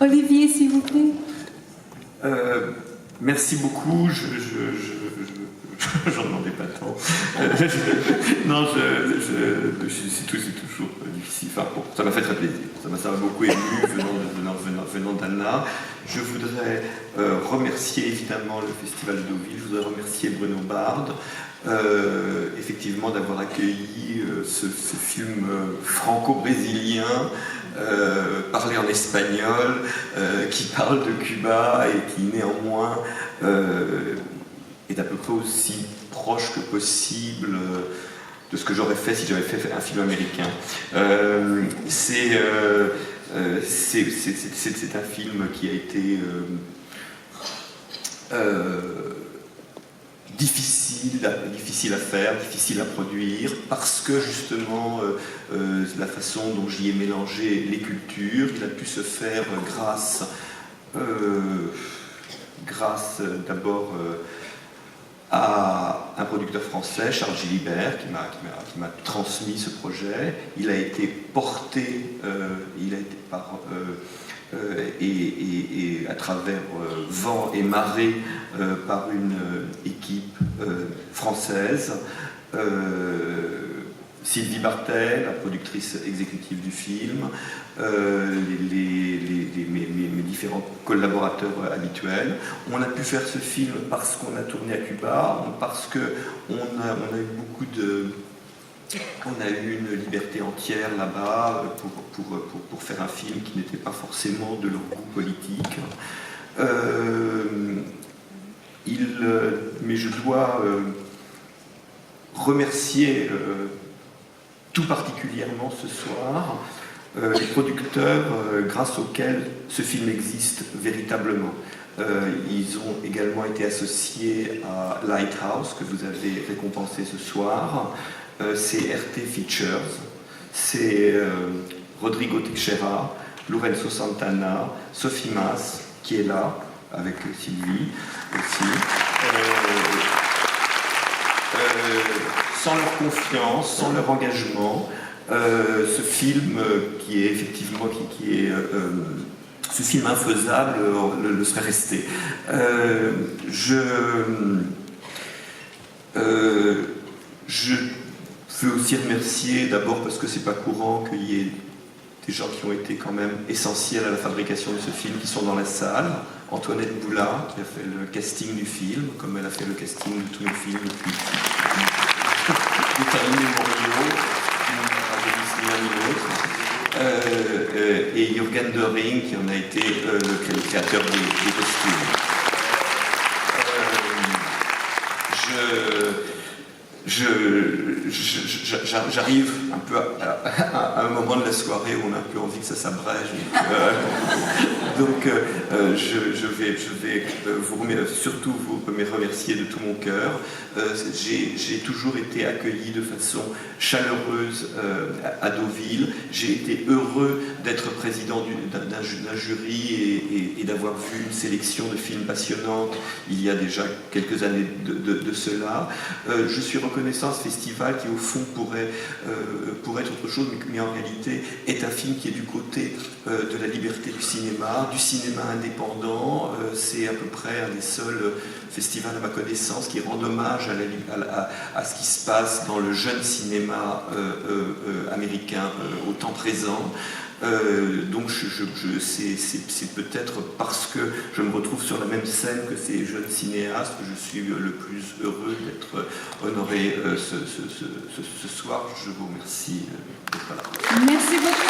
Olivier, s'il vous plaît. Merci beaucoup. J'en demandais pas tant. Non, c'est toujours difficile. Enfin, bon, ça m'a fait très plaisir. Ça m'a beaucoup ému venant d'Anna. Je voudrais remercier évidemment le Festival de Deauville. Je voudrais remercier Bruno Bard, effectivement, d'avoir accueilli ce film franco-brésilien, parlé en espagnol, qui parle de Cuba et qui néanmoins est à peu près aussi proche que possible de ce que j'aurais fait si j'avais fait un film américain. C'est un film qui a été difficile à faire, difficile à produire, parce que justement la façon dont j'y ai mélangé les cultures, il a pu se faire grâce d'abord à un producteur français, Charles Gilibert, qui m'a transmis ce projet. Il a été porté, et à travers vent et marée par une équipe française. Sylvie Bartel, la productrice exécutive du film, mes différents collaborateurs habituels. On a pu faire ce film parce qu'on a tourné à Cuba, parce qu'on a eu on a eu une liberté entière là-bas pour faire un film qui n'était pas forcément de leur goût politique. Mais je dois remercier tout particulièrement ce soir les producteurs grâce auxquels ce film existe véritablement. Ils ont également été associés à Lighthouse, que vous avez récompensé ce soir. C'est RT Features, c'est Rodrigo Teixeira, Lorenzo Santana, Sophie Mas, qui est là, avec Sylvie aussi. Sans leur confiance, sans leur engagement, ce film qui est effectivement ce film infaisable le serait resté. Je veux aussi remercier d'abord parce que c'est pas courant qu'il y ait des gens qui ont été quand même essentiels à la fabrication de ce film qui sont dans la salle. Antoinette Boula qui a fait le casting du film, comme elle a fait le casting de tous nos films depuis et Jürgen Döring qui en a été le créateur des costumes. J'arrive un peu à un moment de la soirée où on a un peu envie que ça s'abrège. Donc je vais surtout vous remercier de tout mon cœur. J'ai toujours été accueilli de façon chaleureuse à Deauville. J'ai été heureux d'être président d'un jury et d'avoir vu une sélection de films passionnants il y a déjà quelques années de cela. Je suis reconnaissant à ce festival qui au fond pourrait être autre chose, mais en réalité est un film qui est du côté de la liberté du cinéma indépendant. C'est à peu près un des seuls festivals à ma connaissance qui rend hommage à ce qui se passe dans le jeune cinéma américain au temps présent. Donc c'est peut-être parce que je me retrouve sur la même scène que ces jeunes cinéastes que je suis le plus heureux d'être honoré ce soir. Je vous remercie d'être là. Merci beaucoup.